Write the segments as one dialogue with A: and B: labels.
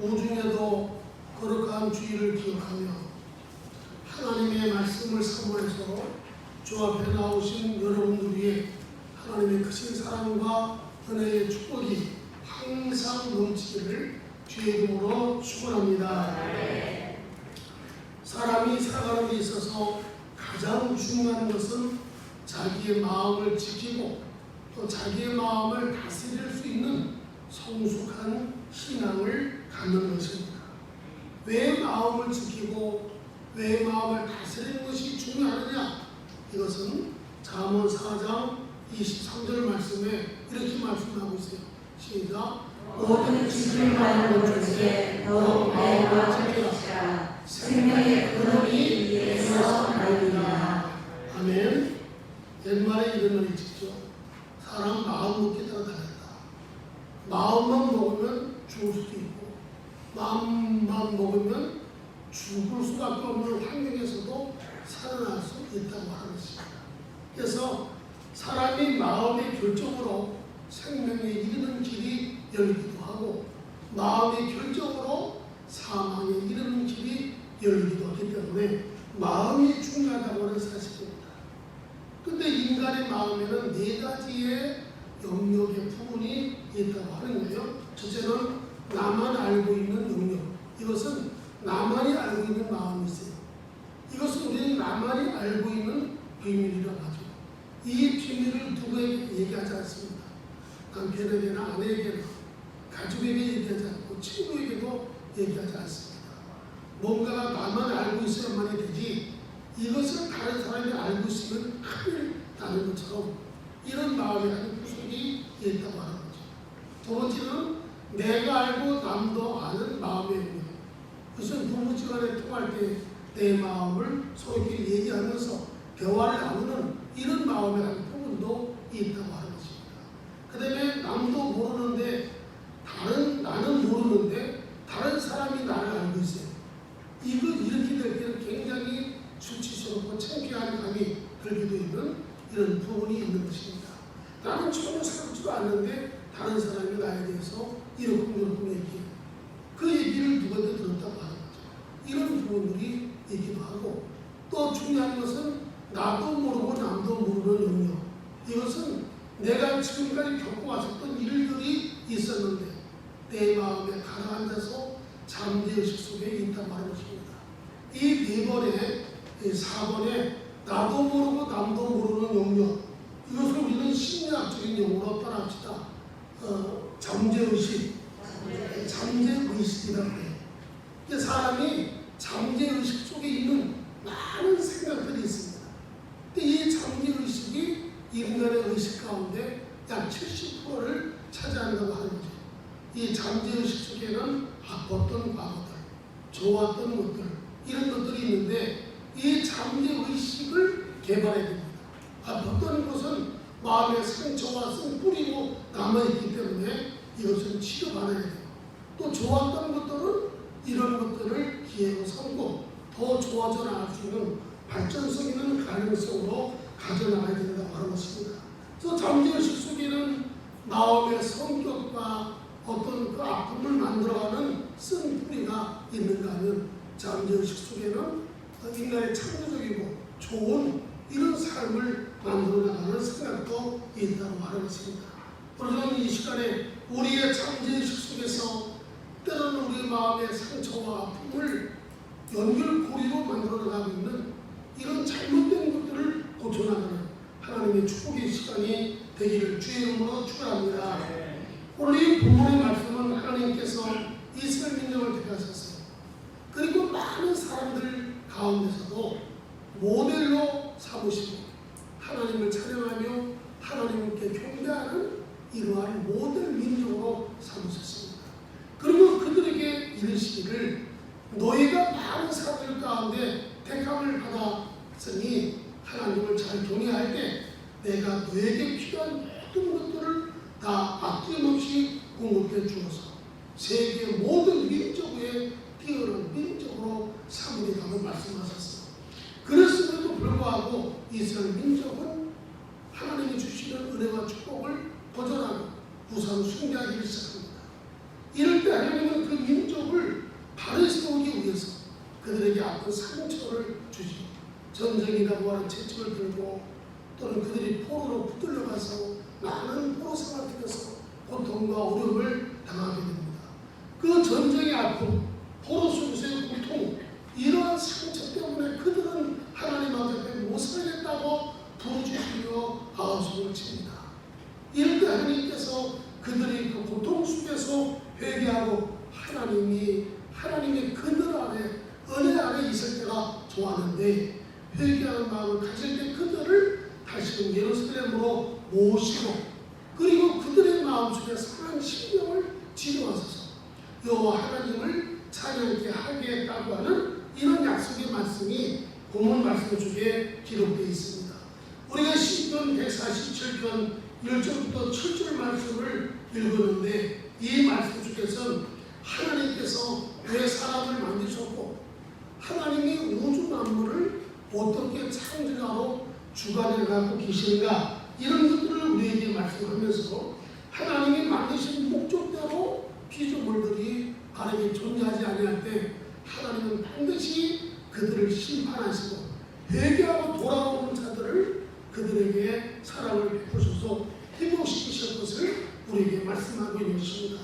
A: 우중에도 거룩한 주의를 기억하며 하나님의 말씀을 사모해서 주 앞에 나오신 여러분들 위해 하나님의 크신 사랑과 은혜의 축복이 항상 넘치기를 주의 이름으로 축원합니다. 사람이 살아가는 데 있어서 가장 중요한 것은 자기의 마음을 지키고 또 자기의 마음을 다스릴 수 있는 성숙한 신앙을 갖는 것입니다. 왜 마음을 지키고 왜 마음을 다스리는 것이 중요하느냐? 이것은 잠언 4장 23절 말씀에 이렇게 말씀하고 있어요. 시작.
B: 모든 지킬 만한 것 중에 너 마음과 지키라. 생명의 근원이 이에서 나이니라.
A: 아멘. 옛말에 이런 말이 있죠. 사람 마음 먹기 따라 다르다. 마음만 먹으면 죽을 수도 있고 마음만 먹으면 죽을 수밖에 없는 환경에서도 살아날 수 있다고 하는 것입니다. 그래서 사람이 마음의 결정으로 생명에 이르는 길이 열리기도 하고 마음의 결정으로 사망에 이르는 길이 열리기도 하기 때문에 마음이 중요하다고 하는 사실입니다. 근데 인간의 마음에는 네 가지의 영역의 부분이 있다고 하는 거예요. 첫째는 나만 알고 있는 영역. 이것은 나만이 알고 있는 마음이 있어요. 이것은 우리는 나만이 알고 있는 비밀이라고 하죠. 이 비밀을 누구에게 얘기하지 않습니다. 남편에게나 아내에게나 가족에게 얘기하지 않고 친구에게도 얘기하지 않습니다. 뭔가가 나만 알고 있어야만이 되지 이것을 다른 사람이 알고 있으면 큰일 나는 것처럼 이런 마음에 하는 구석이 있다고 하는 거죠. 두 번째는 내가 알고 남도 아는 마음의 영역. 그것은 부부지간에 통할 때 내 마음을 서로에게 얘기하면서 대화를 나누는 이런 마음의 한 부분도 있다고 하는 것입니다. 그 다음에 남도 모르는데 나는 모르는데 다른 사람이 나를 알고 있어요. 이렇게 될 때는 굉장히 수치스럽고 창피한 감이 들기도 있는 이런 부분이 있는 것입니다. 나는 전혀 생각지도 않는데 다른 사람이 나에 대해서 이렇게 얘기해요. 그 얘기를 누구한테 들었다고 하는 거죠. 이런 부분들이 있기도 하고 또 중요한 것은 나도 모르고 남도 모르는 영역. 이것은 내가 지금까지 겪어왔었던 일들이 있었는데 내 마음에 가라앉아서 잠재의식 속에 있다고 하는 것입니다. 이 네 번에 4번에 나도 모르고 남도 모르는 영역. 이것을 우리는 심리학적인 용어로 따라합시다. 잠재의식. 잠재의식이라고 해요. 사람이 잠재의식 속에 있는 많은 생각들이 있습니다. 근데 이 잠재의식이 인간의 의식 가운데 약 70%를 차지한다고 하는 거죠. 이 잠재의식 속에는 아팠던 과거들, 좋았던 것들, 이런 것들이 있는데 이 잠재의식을 개발해야 됩니다. 아팠던 것은 마음의 상처와 쓴뿌리로 남아있기 때문에 이것은 치료받아야 돼요. 또 좋았던 것들은 이런 것들을 기회로 삼고 더 좋아져 나갈 수 있는 발전성 있는 가능성으로 가져나가야 된다고 하는 것입니다. 그래서 잠재의식 속에는 마음의 성격과 어떤 그 아픔을 만들어가는 쓴뿌리가 있는가 하면 잠재의식 속에는 인간의 창조적이고 좋은 이런 삶을 만들어 나가는 생각도 있다고 하는 것입니다. 그래서 이 시간에 우리의 잠재의식 속에서 때로는 우리 마음의 상처와 아픔을 연결고리로 만들어 나가고 있는 이런 잘못된 것들을 고쳐나가는 하나님의 축복의 시간이 되기를 주의 이름으로 축원합니다. 오늘 이 본문의 말씀은 하나님께서 이스라엘 민족을 택하셨어요. 그리고 많은 사람들 가운데서도 모델로 삼으시고 하나님을 찬양하며 하나님께 경배하는 이러한 모델 민족으로 삼으셨습니다. 그리고 그들에게 이르시기를 너희가 많은 사람들 가운데 택함을 받았으니 하나님을 잘 경외할 때 내가 너에게 필요한 모든 것들을 다 아낌없이 공급해 주어서 세계 모든 민족 위에 뛰어난 민족으로 삼으리라고 말씀하셨습니다. 그랬음에도 불구하고 이스라엘 민족은 하나님이 주시는 은혜와 축복을 거절하고 우상 숭배하기 시작합니다. 이럴 때 하나님은 그 민족을 바로 세우기 위해서 그들에게 아픈 상처를 주시고 전쟁이라고 하는 채찍을 들고 또는 그들이 포로로 붙들려가서 많은 포로 생활 속에서 고통과 어려움을 당하게 됩니다. 그 전쟁의 아픔, 포로 속에서의 고통, 이러한 상처 때문에 그들은 하나님 앞에 못 살겠다고 부르짖으며 아우성을 칩니다. 이럴 때 하나님께서 그들이 그 고통 속에서 회개하고 하나님이 그들 안에 은혜 안에 있을 때가 좋았는데 회개하는 마음을 가질 때 그들을 다시금 예루살렘으로 모시고 그리고 그들의 마음속에 상한 심령을 지도하소서 여호와 하나님을 찬양케 하겠다고 하는 이런 약속의 말씀이 본문 말씀 중에 기록되어 있습니다. 우리가 시편 147편 1절부터 7절 말씀을 읽었는데 이 말씀 중에서는 하나님께서 왜 사람을 만드셨고 하나님이 우주 만물을 어떻게 창조하러 주관해 갖고 계시는가 이런 것들을 우리에게 말씀하면서 하나님이 만드신 목적대로 피조물들이 바르게 존재하지 아니할 때 하나님은 반드시 그들을 심판하시고 회개하고 돌아오는 자들을 그들에게 사랑을 베푸셔서 회복시키실 것을 우리에게 말씀하고 있는 것입니다.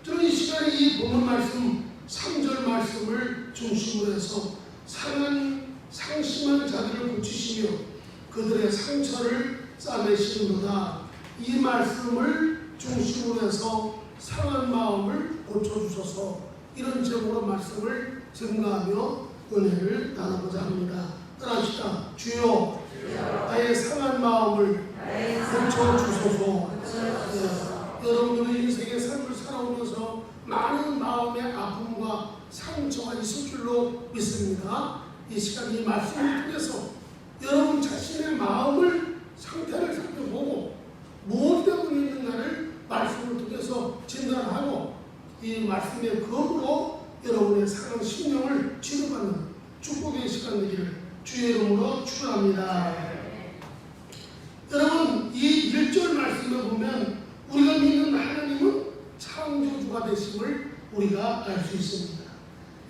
A: 저는 이 시간에 이 본문 말씀 3절 말씀을 중심으로 해서 상심한 자들을 고치시며 그들의 상처를 싸매시는도다. 이 말씀을 중심으로 해서 상한 마음을 고쳐주셔서 이런 제목으로 말씀을 증가하며 은혜를 나누고자 합니다. 따라합시다. 주여 나의 상한 마음을 고쳐주소서. 여러분들의 인생의 삶을 살아오면서 많은 마음의 아픔과 상처가 있을 줄로 믿습니다. 이 시간 이 말씀을 통해서 여러분 자신의 마음을 상태를 살펴보고 무엇 때문에 있는가를 말씀을 통해서 진단하고 이 말씀의 검으로 여러분의 상한 심령을 치료받는 축복의 시간 되기를 주의 이름으로 축원합니다. 여러분 이 1절 말씀을 보면 우리가 믿는 하나님은 창조주가 되심을 우리가 알 수 있습니다.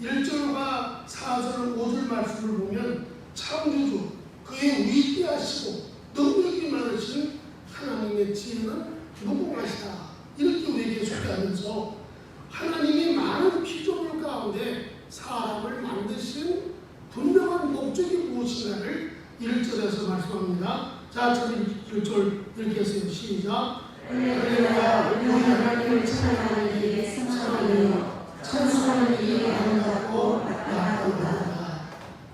A: 1절과 4절, 5절 말씀을 보면 창조주, 그의 위대하시고 능력이 많으신 하나님의 지혜는 무궁하시다 이렇게 우리에게 소개하면서 하나님이 많은 피조물 가운데 사람을 만드신 분명한 목적이 무엇인가를 1절에서 말씀합니다. 자, 저는 1절 읽겠습니다. 시작.
B: 할렐루야. 우리 하나님을 찬양하는 이에 승천하며 천수하는 이에 아름답고 마땅하도다.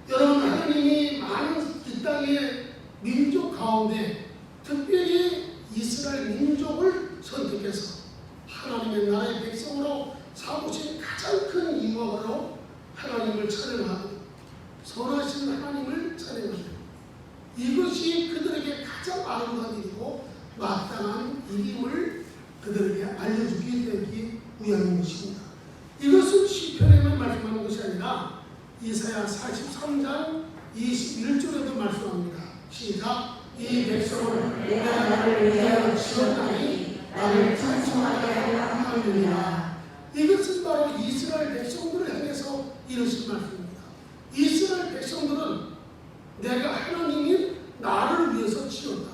A: 여러분 하나님이 많은 이 땅의 민족 가운데 특별히 이스라엘 민족을 선택해서 하나님의 나라의 백성으로 삼으신 가장 큰 이유가 바로 하나님을 찬양하고 선하신 하나님을 찬양하고 이것이 그들에게 가장 아름다운 일이고 마땅한 일임을 그들에게 알려주기 위한 것입니다. 이것은 시편에만 말씀하는 것이 아니라 이사야 43장 21절에도 말씀합니다. 시작. 이 백성은
B: 내가 나를 위하여 지었나니 나를 찬송하게 하려 함이니라.
A: 이것은 바로 이스라엘 백성들을 향해서 이르신 말씀입니다. 이스라엘 백성들은 내가 하나님이 나를 위해서 지었다.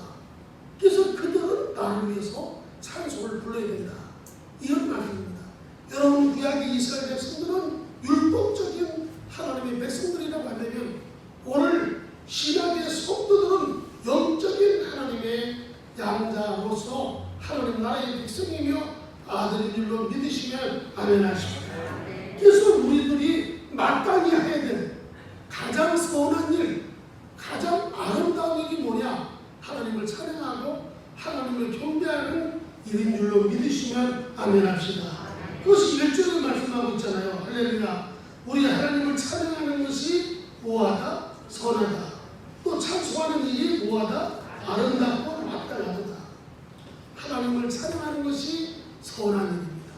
A: 그래서 그들은 나를 위해서 찬송을 불러야 된다. 이런 말씀입니다. 여러분 구약의 이스라엘 백성들은 율법적인 하나님의 백성들이라고 한다면 오늘 신약의 성도들은 영적인 하나님의 양자로서 하나님 나라의 백성이며 아들인 줄로 믿으시면 아멘 하십시오. 그래서 우리들이 마땅히 해야 될 가장 선한 일, 가장 아름다운 일이 뭐냐? 하나님을 찬양하고 하나님을 경배하는 일인 줄로 믿으시면 아멘 합시다. 그것이 1절에 말씀하고 있잖아요. 할렐루야. 우리 하나님을 찬양하는 것이 뭐하다? 선하다. 또 찬송하는 일이 뭐하다? 아름답고 마땅하다. 하나님을 찬양하는 것이 선한 일입니다.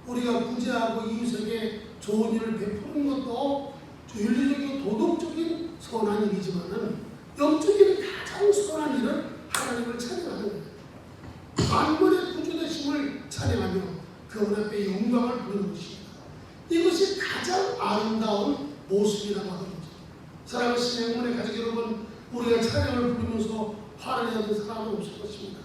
A: 우리가 구제하고 이웃에게 좋은 일을 베푸는 것도 윤리적이고 도덕적인 선한 일이지만은 영적인 가장 선한 일은 하나님을 찬양하는 거예요. 만물의 구주되심을 찬양하며 그분 앞에 영광을 부르는 것입니다. 이것이 가장 아름다운 모습이라고 하는 거죠. 사랑하는 신행문의 가족 여러분, 우리가 찬양을 부르면서 화를 내는 사람은 없을 것입니다.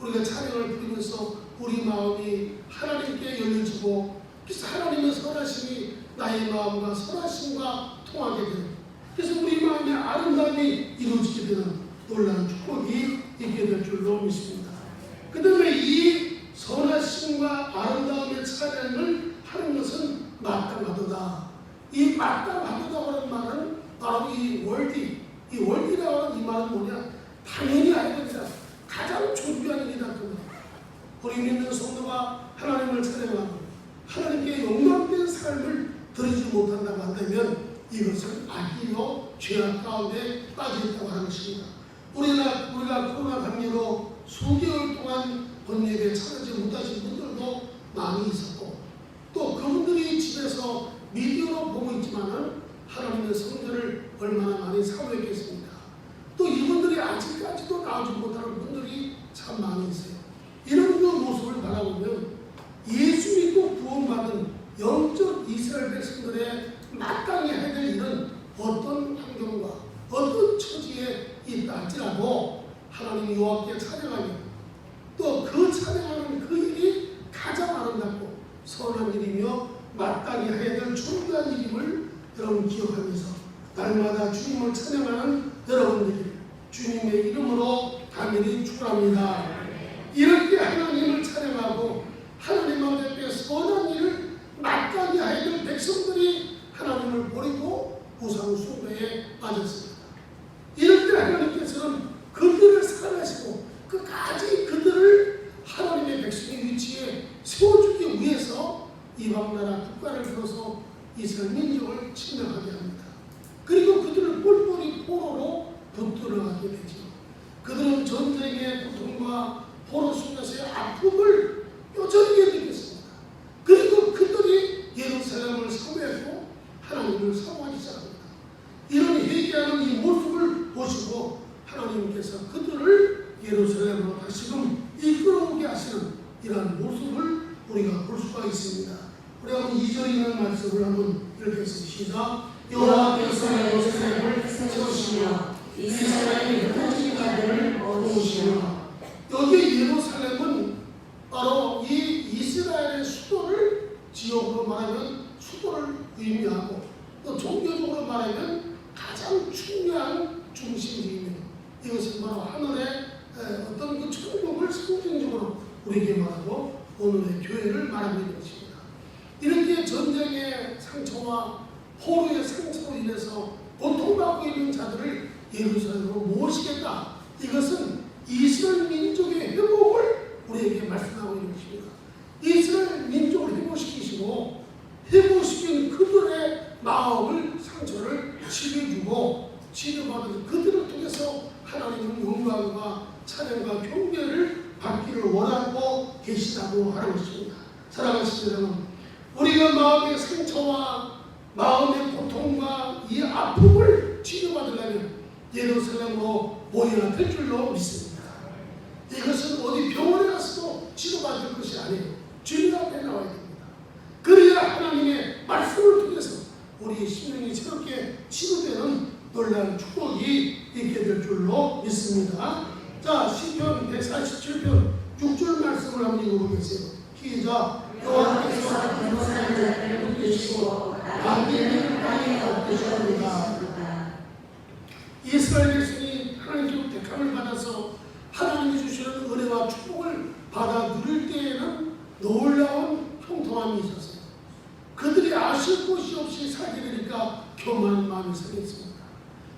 A: 우리가 찬양을 부르면서 우리 마음이 하나님께 열려지고 그래서 하나님의 선하심이 나의 마음과 선하심과 통하게 되는, 그래서 우리 마음의 아름다움이 이루어지게 되는 놀라운 축복이 있게 될 줄로 믿습니다. 그 다음에 이 선하심과 아름다움의 찬양을 하는 것은 마땅하도다. 이 마땅하도다고 하는 말은 바로 이 월디라고 하는 이 말은 뭐냐? 당연히 알아야 됩니다. 가장 존귀한 일이다. 우리 믿는 성도가 하나님을 찬양하고 하나님께 영광된 삶을 드리지 못한다고 한다면 이것은 악이요 죄악 가운데 빠져있다고 하는 것입니다. 우리가 코로나 감기로 수개월 동안 본예배에 참여하지 못하신 분들도 많이 있었고, 또 그분들이 집에서 미디어로 보고 있지만은 하나님의 성전을 얼마나 많이 사모했겠습니까? 또 이분들이 아직까지도 나오지 못하는 분들이 참 많이 있어요. 이런 그 모습을 바라보면 예수 믿고 구원받은 영적 이스라엘 백성들의 마땅히 해야 될 일은 어떤 환경과 어떤 처지에 있다 할지라도 하나님 여호와께 찬양하며 또 그 찬양하는 그 일이 가장 아름답고 선한 일이며 마땅히 해야 될 존귀한 일임을 여러분 기억하면서 날마다 주님을 찬양하는 여러분들이 주님의 이름으로 감히 축원합니다. 이렇게 하나님을 찬양하고 하나님 앞에 선한 일을 마땅히 해야 될 백성들이 하나님을 버리고 우상 숭배에 빠졌습니다. 이럴 때 하나님께서는 그들을 사랑하시고 끝까지 그들을 하나님의 백성의 위치에 세워주기 위해서 이방나라 국가를 들어서 이스라엘 민족을 침략하게 합니다. 그리고 그들을 뿔뿔이 포로로 붙들어가게 되죠. 그들은 전쟁의 고통과 포로 속에서의 아픔을 뼈저리게 느꼈습니다. 그리고 그들이 예루살렘을 사모했고 하나님을 사모하기 시작합니다. 이런 회개하는 이 모습을 보시고 하나님께서 그들을 예루살렘으로 다시금 이끌어오게 하시는 이러한 모습을 우리가 볼 수가 있습니다. 우리 한번 2절에 있는 말씀을 한번 읽겠습니다. 시작.
B: 여호와께서 예루살렘을 세우시며 이스라엘의 흩어진 자들을 모으시며.
A: 여기 예루살렘은 바로 이 이스라엘의 수도를 지역으로 말하면 수도를 의미하고 또 종교적으로 말하면 가장 중요한 중심지입니다. 이것은 바로 하늘의 어떤 그 천국을 상징적으로 우리에게 말하고 오늘의 교회를 말하고 있는 것입니다. 이렇게 전쟁의 상처와 포로의 상처로 인해서 고통받고 있는 자들을 예루살렘으로 모시겠다. 이것은 이스라엘 민족의 회복을 우리에게 말씀하고 있는 것입니다. 이스라엘 민족을 회복시키시고 회복시킨 그들의 마음을 상처를 치료주고 치료받은 그들을 통해서 하나님은 영광과 찬양과 경배를 받기를 원하고 계시다고 하는 것입니다. 사랑하시는 여러분, 우리가 마음의 상처와 마음의 고통과 이 아픔을 치료받으려면 예루살렘으로 모여야 될 줄로 믿습니다. 이것은 어디 병원에 가서도 치료받을 것이 아니에요. 주님 앞에 나와야 됩니다. 그래야 하나님의 말씀을 통해서 우리의 심령이 새롭게 치료되는 놀라운 축복이 있게 될 줄로 믿습니다. 자, 시편 147편 6절 말씀을 한번 읽어보겠어요. 시작.
B: 여호와께서 변호사는 자들을 붙드시고 남기는 땅에 엎드셨느니라.
A: 이스라엘 백성이 하나님께 택함을 받아서 하나님이 주시는 은혜와 축복을 받아 누릴 때에는 놀라운 형통함이 있었어요. 그들이 아실 곳이 없이 살게 되니까 교만한 마음이 생겼습니다.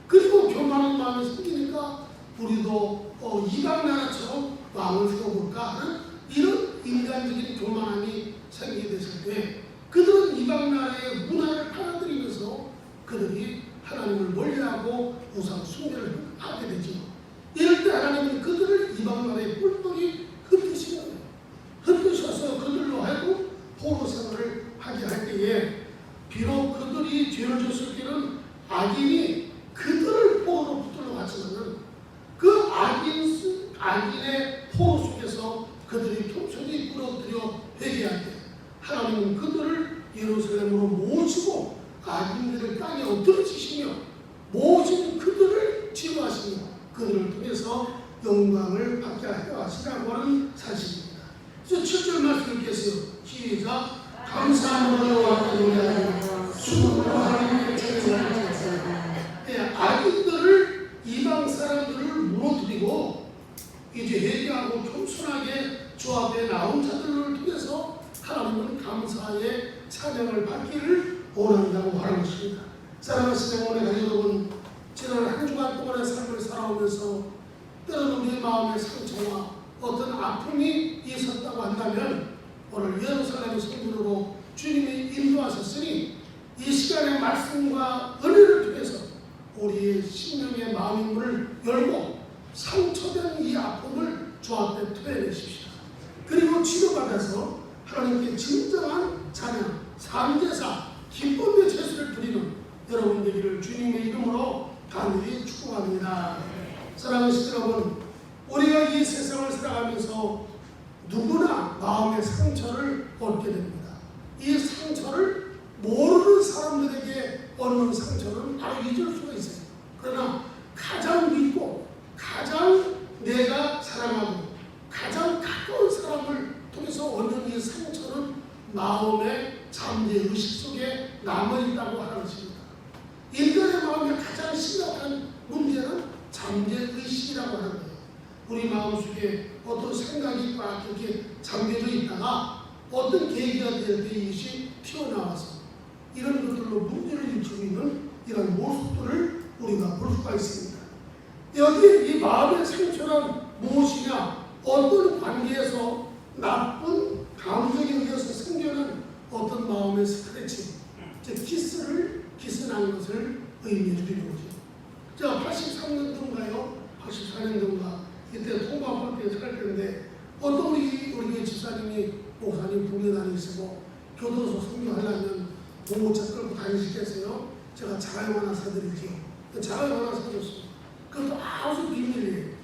A: 그리고 교만한 마음이 생기니까 우리도 이방 나라처럼 마음을 세워볼까 하는 이런 인간적인 교만함이 생기게 됐을 때 그들은 이방 나라의 문화를 받아들이면서 그들이 하나님을 멀리하고 우상 숭배를 하게 되죠. 이럴 때 하나님은 그들을 이방 나라의 뿔뿔이 흩으셔서 그들로 하여금 포로 생활을 하게 할 때에 비록 그들이 죄를 졌을 때는 악인이 그들을 포로로 붙들러 갔지만은 그 악인의 포로 속에서 그들이 통성이 끌어들여 회개할 때 하나님은 그들을 예루살렘으로 모시고 악인들을 땅에 엎드러지시며 모신 그들을 치유하시며 그들을 통해서 영광을 받게 하려 하시라고 하는 사실입니다. 그래서 7절 말씀 읽겠어요. 시작. 감사함으로 여호와께 노래하며 춤으로 하나님을 찬송하리로다. 악인들을 이방 사람들을 무너뜨리고 이제 회개하고 겸손하게 주 앞에 나온 자들을 통해서 하나님은 감사의 찬양을 받기를 원한다고 하는 것입니다. 사랑하시는 영혼의 가족 여러분, 지난 한 주간 동안의 삶을 살아오면서 때로는 우리의 마음의 상처와 어떤 아픔이 있었다고 한다면 오늘 예루살렘 성전으로 주님이 인도하셨으니 이 시간의 말씀과 은혜를 통해서 우리의 심령의 마음의 문을 열고 상처된 이 아픔을 주 앞에 토해내십시다. 그리고 치료받아서 하나님께 진정한 찬양, 삶제사, 기쁨의 제수를 드리는 여러분 되기를 주님의 이름으로 간절히 축복합니다. 사랑하시는 여러분, 우리가 이 세상을 살아가면서 누구나 마음의 상처를 얻게 됩니다. 이 상처를 모르는 사람들에게 얻는 상처는 바로 잊을 수가 있어요. 그러나 가장 믿고 가장 내가 사랑하고 가장 가까운 사람을 통해서 얻는 이 상처는 마음의 잠재의식 속에 남아있다고 하는 것입니다. 인간의 마음의 가장 심각한 문제는 잠재의식이라고 하는 거예요. 우리 마음속에 어떤 생각이 막 이렇게 잠겨져 있다가 어떤 계기가 될 때 이것이 튀어나와서 이런 것들로 문제를 일으키고 있는 이런 모습들을 우리가 볼 수가 있습니다. 여기에 이 마음의 상처란 무엇이냐? 어떤 관계에서 나쁜 감정에 의해서 생겨난 어떤 마음의 스크래치, 즉 기스난 것을 의미해 주는 거죠. 자, 83년도인가요? 84년도인가? 이때 통과학교에서 할 때인데 어떤 우리 교회 집사님이 목사님 국내 다니시고 교도소 선교하려면 봉고차 끌고 다니시겠어요? 제가 자가용 하나 사드릴게요. 자가용 하나 사줬어요. 그것도 아주 비밀이에요.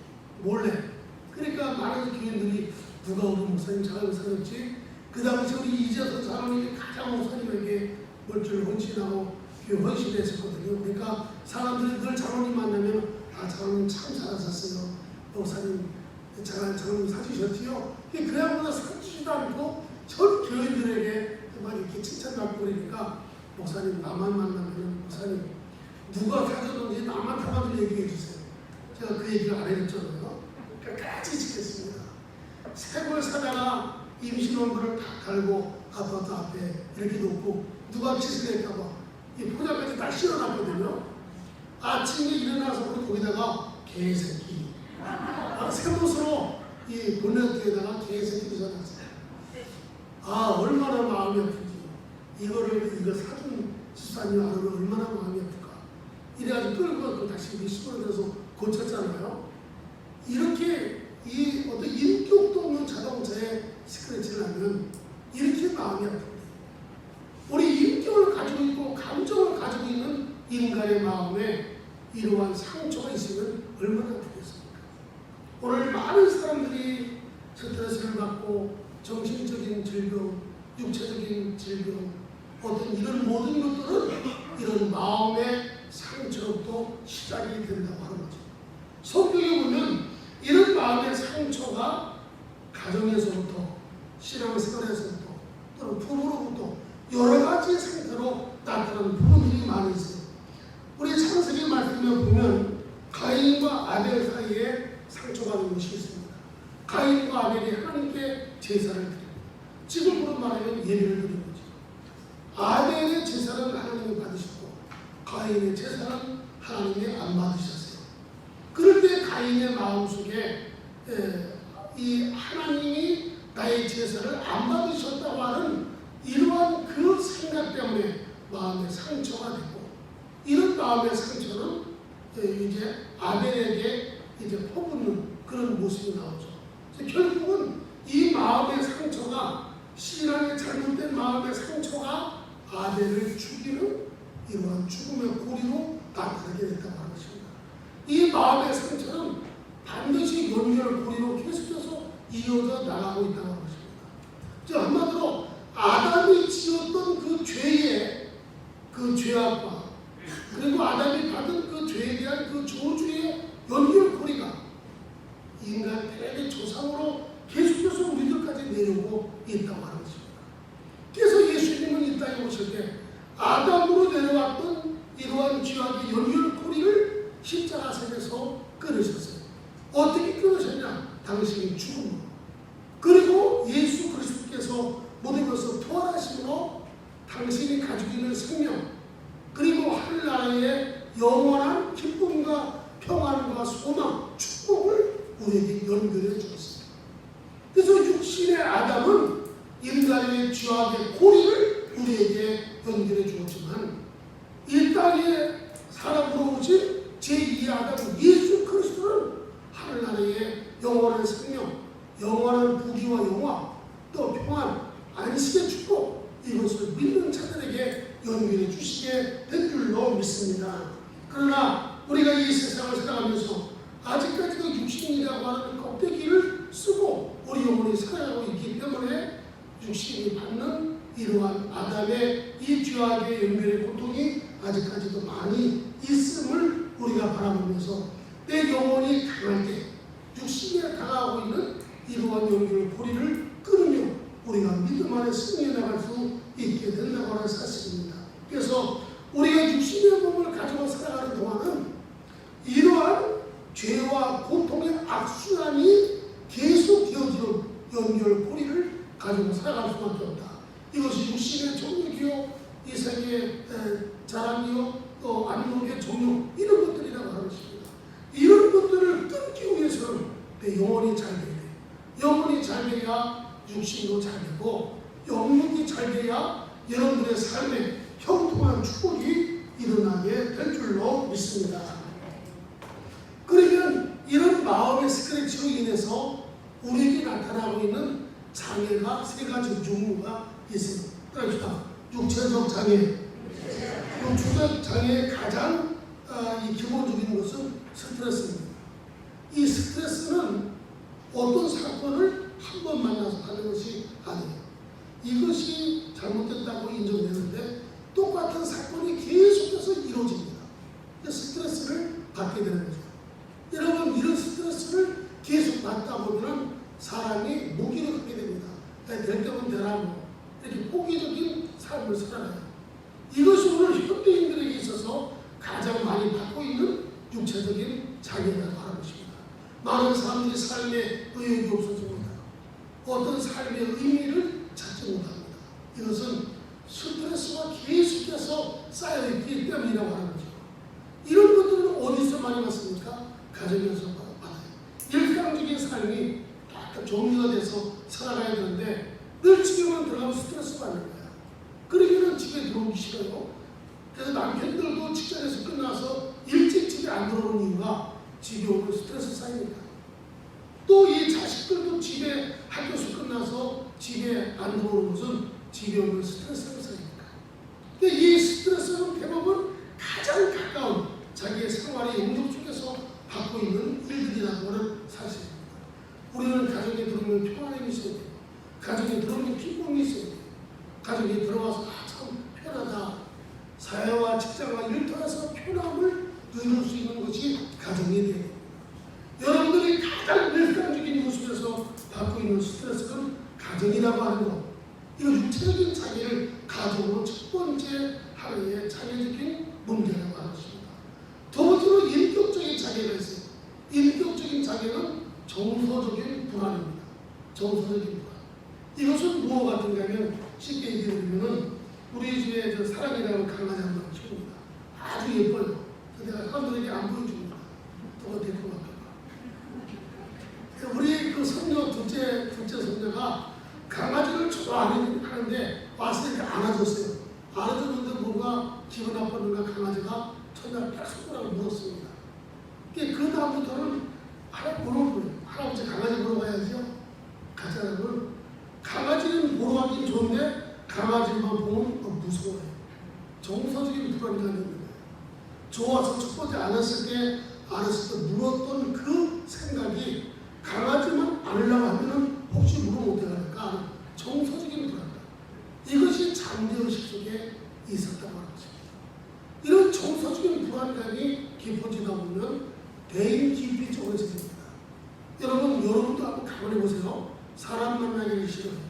A: 몰래. 그러니까 많은 교인들이 누가 우리 목사님 자가용 사줬지? 그 당시 우리 이재선 사람이 가장 목사님에게 물질 헌신하고 헌신했었거든요. 그러니까 사람들이 늘 장로님 만나면 장로님 참 잘하셨어요. 목사님 장로님 사주셨지요? 그래야보다 사주지도 않고 전 교인들에게 막 이렇게 칭찬받고 그러니까 목사님 나만 만나면 목사님 누가 사줬는지 나만 타가지고 얘기해 주세요. 제가 그 얘기를 안 해줬잖아요. 끝까지 지켰습니다. 새걸 사다가 임신원부를 다 갈고 아파트 앞에 이렇게 놓고 누가 짓을 했다가 이 포장까지 다 실어놨거든요. 아침에 일어나서 거기다가 개새끼 새못으로 이 본네트에다가 개새끼를 써놨어요. 아, 얼마나 마음이 아프지. 이거 사준 집사님 알으면 얼마나 마음이 아플까. 이래가지고 끌고 다시 시골에서 고쳤잖아요. 이렇게 이 어떤 인격도 없는 자동차에 스크래치를 하면 이렇게 마음이 아픕니다. 우리 인격을 가지고 있고 감정을 가지고 있는 인간의 마음에 이러한 상처가 있으면 얼마나 아프겠습니까? 오늘 많은 사람들이 스트레스를 받고 정신적인 질병, 육체적인 질병, 어떤 이런 모든 것들은 이런 마음의 상처로부터 시작이 된다고 하는 거죠. 성경에 보면 이런 마음의 상처가 가정에서부터, 신앙생활에서부터, 또는 부모로부터 여러 가지 상태로 나타나는 부분들이 많이 있어요. 우리 창세기 말씀에 보면 가인과 아벨 사이에 상처받은 것이 있습니다. 가인과 아벨이 하나님께 제사를 드립니다. 지금으로 말하면 예배를 드리는 거죠. 아벨의 제사는 하나님이 받으셨고 가인의 제사는 하나님이 안 받으셨어요. 그럴 때 가인의 마음속에 이 하나님이 나의 제사를 안 받으셨다고 하는 이러한 그 생각 때문에 마음의 상처가 됐고, 이런 마음의 상처는 이제 아벨에게 이제 퍼붓는 그런 모습이 나오죠. 결국은 이 마음의 상처가, 신앙의 잘못된 마음의 상처가 아벨을 죽이는 이러한 죽음의 고리로 나타나게 됐다고 하는 것입니다. 이 마음의 상처는 반드시 연결 고리로 계속해서 이어져 나가고 있다고 하는 것입니다. 즉 한마디로 아담이 죄악과 그리고 아담이 받은 그 죄에 대한 그 저주의 연결고리가 인간 대대 조상으로 계속해서 우리들까지 내려오고 있다고 하는 것입니다. 그래서 예수님은 이 땅에 오실 때 아담으로 내려왔던 이러한 죄악의 연결고리를 십자가상에서 끊으셨어요. 어떻게 끊으셨냐? 당신이 죽음으로. 그리고 예수 그리스도께서 모든 것을 부활하심으로 당신이 가지고 있는 생명 그리고 하늘나라의 영원한 기쁨과 평안과 소망, 축복을 우리에게 연결해 주었습니다. 그래서 육신의 아담은 인간의 죄악의 고리를 우리에게 연결해 주었지만 이 땅에 사람으로 오신 제2의 아담 예수 그리스도는 하늘나라의 영원한 생명, 영원한 부귀와 영화, 또 평안, 안식의 축복 이것을 믿는 자들에게 연결해 주시게 된 줄로 믿습니다. 그러나 우리가 이 세상을 살아가면서 아직까지도 육신이라고 하는 껍데기를 쓰고 우리 영혼이 살아가고 있기 때문에 육신이 받는 이러한 아담의 이 죄악의 연결의 고통이 아직까지도 많이 있음을 우리가 바라보면서 내 영혼이 강할 때 육신에 당하고 있는 이러한 연결의 고리를 끊으며 우리가 믿음 안에 승리해 나갈 수 있게 된다고 하는 사실입니다. 그래서 우리가 육신의 몸을 가지고 살아가는 동안은 이러한 죄와 고통의 악순환이 계속 이어지는 연결고리를 가지고 살아갈 수밖에 없다. 이것이 육신의 정욕이요, 이 세계의 자랑이요, 또 안목의 정욕 이런 것들이라고 하는 것입니다. 이런 것들을 끊기 위해서는 내 영혼이 잘 돼야 돼. 영혼이 잘 돼야 육신도 잘 되고 영육이 잘 돼야 여러분들의 삶에 형통한 축복이 일어나게 될 줄로 믿습니다. 그러면 이런 마음의 스크래치로 인해서 우리에게 나타나고 있는 장애가 세 가지 종류가 있습니다. 그러니까 육체적 장애, 육체적 장애의 가장 이 기본적인 것은 스트레스입니다. 이 스트레스는 어떤 사건을 한 번 만나서 하는 것이 아니에요. 이것이 잘못됐다고 인정되는데 똑같은 사건이 계속해서 이루어집니다. 스트레스를 받게 되는 거죠. 여러분 이런 스트레스를 계속 받다 보면 사람이 무기력하게 됩니다. 될 때면 되라고 이렇게 포기적인 삶을 살아가요. 이것이 오늘 현대인들에게 있어서 가장 많이 받고 있는 육체적인 장애라고 하는 것입니다. 많은 사람들이 삶에 의욕이 없어집니다. 어떤 삶의 의미를 찾지 못합니다. 이것은 스트레스가 계속해서 쌓여있기 때문이라고 하는 거죠. 이런 것들은 어디서 많이 받습니까? 가정에서 받아요. 일상적인 삶이 딱 정리가 돼서 살아가야 되는데 늘 집에만 들어가면 스트레스 받는 거야. 그러면 집에 들어오기 싫어요. 그래서 남편들도 직장에서 끝나서 일찍 집에 안 들어오는 이유가 집에 오면 스트레스 쌓이니까. 또 이 자식들도 집에 학교에서 끝나서 집에 안 들어오는 것은 집에 오면 스트레스가 쌓이니까. 근데 이 스트레스는 대부분 가장 가까운 자기의 생활의 영역 속에서 받고 있는 일들이라고 하는 사실입니다. 우리는 가정에 들어오면 평안함이 있어야 돼요. 가정에 들어오면 기쁨이 있어야 돼요. 가정에 들어와서 참 편하다. 사회와 직장과 일터에서 편함을 누릴 수 있는 것이 가정이 돼야 됩니다. 여러분들이 가장 일상적인 모습에서 받고 있는 스트레스는 가정이라고 하는 것. 이거 육체적인 장애를 가정으로 첫 번째 하나의 장애적인 문제라고 하는 것입니다. 두 번째로 인격적인 장애가 있어요. 인격적인 장애는 정서적인 불안입니다. 정서적인 불안. 이것은 무엇 같은가 하면 쉽게 얘기해드리면 우리 집에 사랑이라는 강아지 한 마리 키웁니다. 아주 예뻐요. 내가 사람들에게 안 보여줍니다. 또 어떻게 그만큼. 우리 그 손녀 둘째 손녀가 강아지를 좋아하는데 와서 이렇게 안아줬어요. 안아줬는데 뭔가 기분 나빴는가 강아지가 첫날 딱 손가락을 물었습니다. 그 다음부터는 할아버지 강아지 보러 가야죠. 가자라고. 강아지는 보러 가긴 좋은데 강아지만 보면 무서워요. 정서적인 불안이 가는 거예요. 좋아서 첫 번째 안았을 때 물었던 그 생각이 강아지만 안으려고 하면 혹시 물으면 어떻게 할까? 정서적인 불안. 이것이 잠재의식 속에 있었다고 하는 것입니다. 정서적인 불안감이 깊어지다 보면 대인기피증으로 생깁니다. 여러분도 한번 가만히 보세요. 사람 만나기를 싫어해요.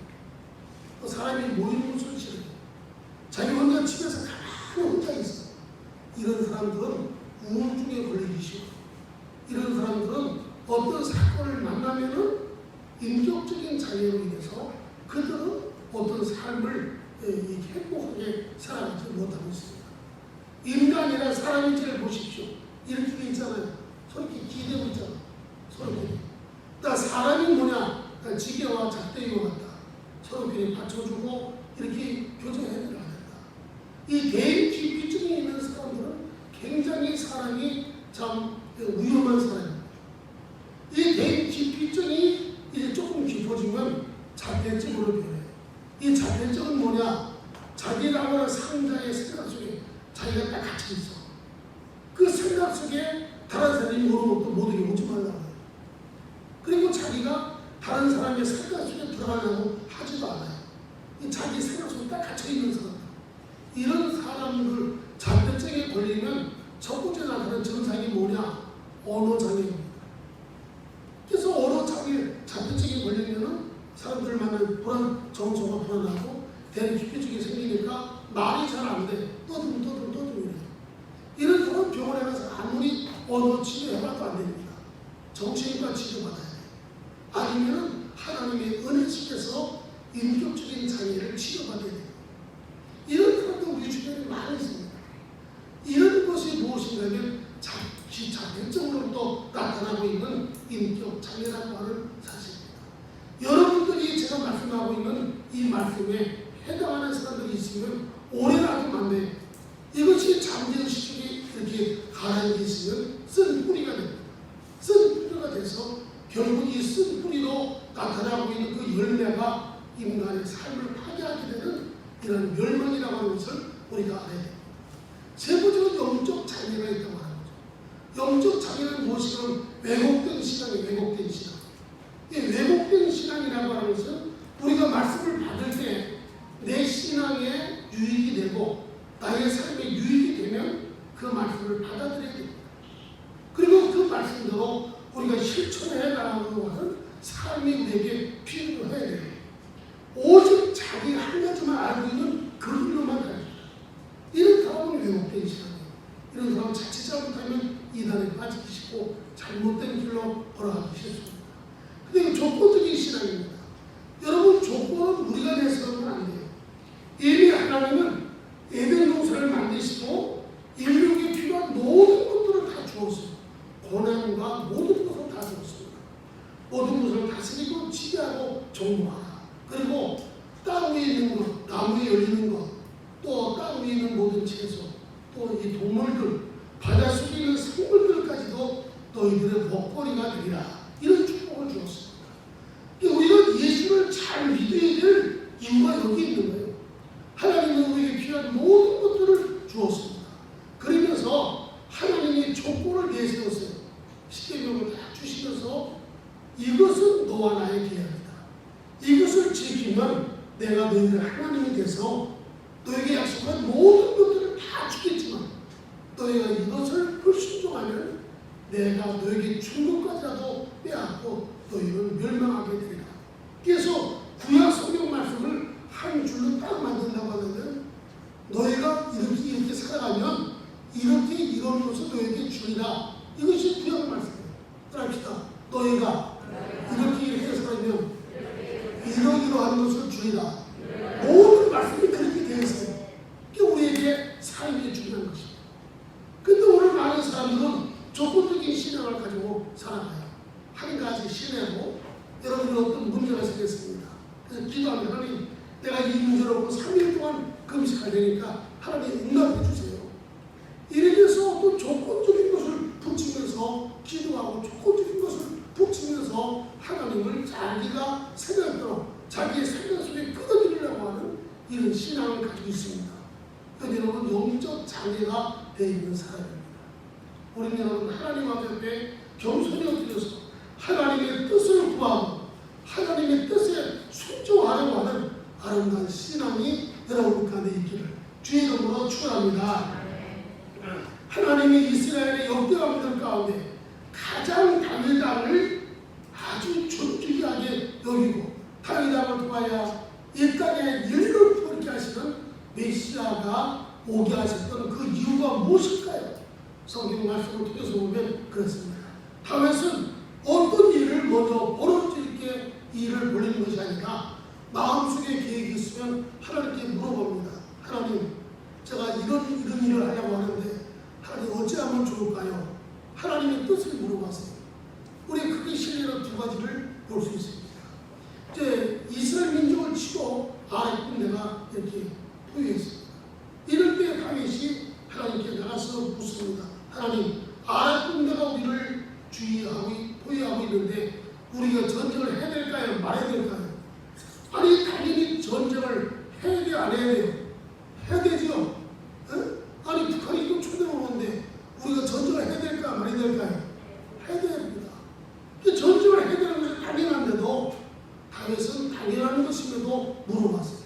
A: 또 사람이 모이는 것을 싫어해요. 자기 혼자 집에서 가만히 혼자 있어요. 이런 사람들은 우울증에 걸리기 쉬워요. 이런 사람들은 어떤 사건을 만나면은 인격적인 장애로 인해서 그들은 어떤 삶을 행복하게 살아가지 못하고 있습니다. 인간이란 사람이 제일 보십시오. 이렇게 돼 있잖아요. 서로 이렇게 기대고 있잖아요. 서로 이렇게. 그러니까 사람이 뭐냐? 그러니까 지게와 작대기와 같다. 서로 이렇게 받쳐주고 이렇게 교제해야 된다. 이 대인기피증이 있는 사람들은 굉장히 사람이 참 위험한 사람입니다. 이 대인기피증이 이제 조금 깊어지면 자폐증으로 변해요. 이 자폐증은 뭐냐? 자기라고 하는 상자의 생각 속에 자기가 딱 갇혀 있어. 그 생각 속에 다른 사람이 모르는 것도 모두에게 오지 말라고 해요. 그리고 자기가 다른 사람의 생각 속에 들어가려고 하지도 않아요. 이 자기 생각 속에 딱 갇혀 있는 사람. 이런 사람들 자폐증에 걸리면 첫 번째 나타나는 증상이 뭐냐? 언어장애입니다. 그래서 언어장애, 자폐증에 걸리면은 사람들 만나면 정서가 불안하고 대인기피증이 생기니까 말이 잘 안 돼. 떠들면 이래요. 이런 사람 병원에 가서 아무리 언어 치료해봐도 안 됩니다. 정신과 치료받아야 돼요. 아니면 하나님의 은혜 속에서 인격적인 장애를 치료받아야 돼요. 이런 사람도 우리 주변에 많이 있습니다. 이런 것이 무엇인가면 자폐증으로부터 나타나고 있는 인격 장애라고 하는 사실입니다. 여러분들이 제가 말씀하고 있는 이 말씀에 해당하는 사람들이 있으면 오래라도 안 돼요. 이것이 잠재의식 속에 이렇게 가라앉아 있으면 쓴 뿌리가 됩니다. 쓴 뿌리가 돼서 결국 이 쓴 뿌리로 나타나고 있는 그 열매가 인간의 삶을 파괴하게 되는 이런 멸망이라고 하는 것을 우리가 알아야 됩니다. 세 번째는 영적 장애가 있다고 하는 거죠. 영적 장애는 무엇이냐면 왜곡된 신앙이에요. 왜곡된 신앙. 이 왜곡된 신앙이라고 하는 것은 우리가 말씀을 받을 때 내 신앙에 유익이 되고 나의 삶에 유익이 되면 그 말씀을 받아들여야 됩니다. 그리고 그 말씀대로 우리가 실천해 나가고 하는 삶이 우리에게 필요해야 돼요. 오직 자기가 한 가지만 알고 있는 그 길로만 가요. 이런 사람은 왜곡된 신앙이에요. 이런 사람은 자칫 잘못하면 이단에 빠지기 쉽고 잘못된 길로 걸어가기 쉽습니다. 근데 이거 조건적인 신앙입니다. 여러분, 조건은 우리가 내세우면 안 돼요. 이미 하나님은 에덴 동산을 만드시고 인류에게 필요한 모든 것들을 다 주었어요. 고난과 모든 것을 다 주었습니다. 모든 것을 다스리고 지배하고 정복하라. 그리고 땅 위에 있는 것, 나무에 열리는 것, 또 땅 위에 있는 모든 채소, 또 이 동물들, 바닷속에 있는 생물들까지도 너희들의 먹거리가 되리라. 이런 축복을 주었습니다. 우리가 예수를 잘 믿어야 될 이유가 여기 있는 거예요. 하나님은 우리에게 필요한 모든 것들을 주었습니다. 그러면서 하나님이 조건을 내세웠어요. 십계명을 다 주시면서 이것은 너와 나의 계약이다. 이것을 지키면 내가 너희들 하나님이 돼서 너에게 약속한 모든 것들을 다 주겠지만 너희가 이것을 불순종하면 내가 너에게 준 것까지라도 빼앗고 너희는 멸망하게 되리라. 그래서 구약 성경 말씀을 한 줄로 딱 만든다고 하면 너희가 이렇게 살아가면 이렇게 이런 것을 너희에게 주리라. 이것이 구약 말씀이에요. 따라합시다. 너희가 이렇게 살아가면 이러이러한 것을 주리라. 모든 말씀이 그렇게 되어 있어요. 그게 우리에게 삶이 중요한 것입니다. 근데 오늘 많은 사람들은 조건적인 신앙을 가지고 살아가요. 한 가지 신뢰하고 여러분이 어떤 문제가 생겼습니다. 그래서 기도하면 하나님, 내가 이 문제로 3일 동안 금식할 테니까 하나님 응답해 주세요. 이렇게 해서 어떤 조건적인 것을 붙이면서 기도하고 조건적인 것을 붙이면서 하나님을 자기가 생각대로 자기의 생각 속에 끌어들이려고 하는 이런 신앙을 가지고 있습니다. 그러니까 여러분, 영적 장애가 되어 있는 사람입니다. 우리는 여러분 하나님 앞에 겸손히 엎드려서 하나님의 뜻을 구하고 하나님의 뜻에 순종하려고 하는 아름다운 신앙이 여러분 가운데 있기를 주의 이름으로 축원합니다. 하나님이 이스라엘의 역대왕들 가운데 가장 다윗왕을 아주 존귀하게 여기고 다윗왕을 통하여 이 땅에 일을 벌게 하시는 메시아가 오게 하셨던 그 이유가 무엇일까요? 성경 말씀을 통해서 보면 그렇습니다. 다윗은 어떤 일을 먼저 벌어질게 일을 벌리는 것이 아니라 마음속에 계획이 있으면 하나님께 물어봅니다. 하나님, 제가 이런 일을 하려고 하는데 하나님 어찌하면 좋을까요? 하나님의 뜻을 물어봤어요. 우리 크게 실례로 두 가지를 볼 수 있습니다. 이제 이스라엘 민족을 치고 아랫 군대가 이렇게 포위했습니다. 이럴 때 다윗이 하나님께 나가서 묻습니다. 하나님, 아랫 군대가 우리를 포위하고 있는데 우리가 전쟁을 해야 될까요? 말아야 될까요? 아니, 당연히 전쟁을 해야 돼요? 안 해야 돼요? 해야 되죠? 아니, 북한이 또 초대를 오는데 우리가 전쟁을 해야 될까 말아야 될까요? 해야 됩니다. 전쟁을 해야 되는 것이 당연한데도 다윗은 당연한 것임에도 물어봤어요.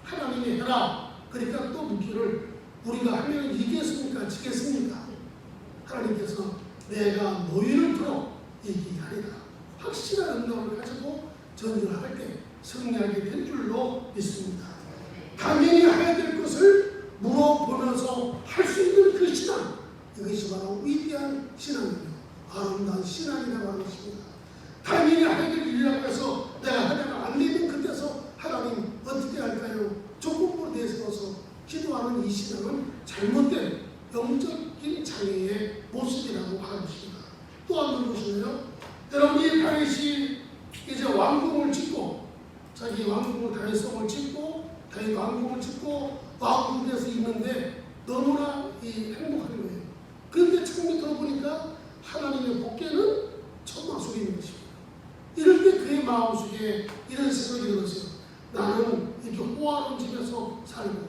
A: 하나님이 해라. 그러니까 또 묻기를 우리가 하면 이기겠습니까? 지겠습니까? 하나님께서 내가 너희를 풀어 이기하리라. 확실한 응답을 가지고 전쟁을 할 때 승리하게 될 줄로 믿습니다. 당연히 해야 될 것을 물어보면서 할 수 있는 그 신앙, 이것이 바로 위대한 신앙이며 아름다운 신앙이라고 하는 것입니다. 당연히 해야 될 일이라고 해서 내가 하다가 안 되면 그때서 하나님 어떻게 할까요? 조건부로 내세워서 기도하는 이 신앙은 잘못된 영적인 장애의 모습이라고 하는 것입니다. 또 한 번 보시면요. 여러분, 이 다윗이 이제 왕궁을 짓고 자기 왕궁을 다윗성을 짓고 다윗 왕궁을 짓고 왕궁에서 있는데 너무나 행복한 거예요. 그런데 처음에 들어보니까 하나님의 복계는 천막 속에 있는 것입니다. 이럴 때 그의 마음속에 이런 생각이 들었어요. 나는 이렇게 호화로운 집에서 살고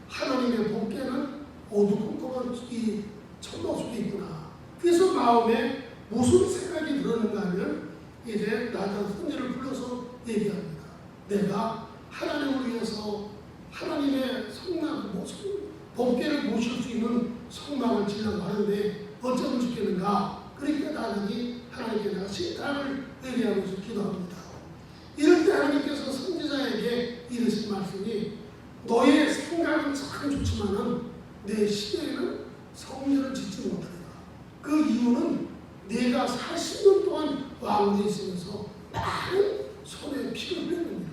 A: 하나님의 복계는 어두컴컴한 이 천막 속에 있구나. 그래서 마음에 무슨 생각이 들었는가 하면 이제 나단 손녀를 불러서 얘기합니다. 내가 하나님을 위해서 하나님의 성막, 복계를 모실 수 있는 성막을 지으려고 하는데 어쩌면 좋겠는가. 그러니까 나단이 하나님께 내가 신탁을 의뢰하면서 기도합니다. 이럴 때 하나님께서 선지자에게 이르신 말씀이 너의 생각은 참 좋지만은 내 시대에는 성전을 짓지 못하리라. 그 이유는 내가 40년 동안 왕국에 있으면서 많은 손에 피를 흘렸느니라.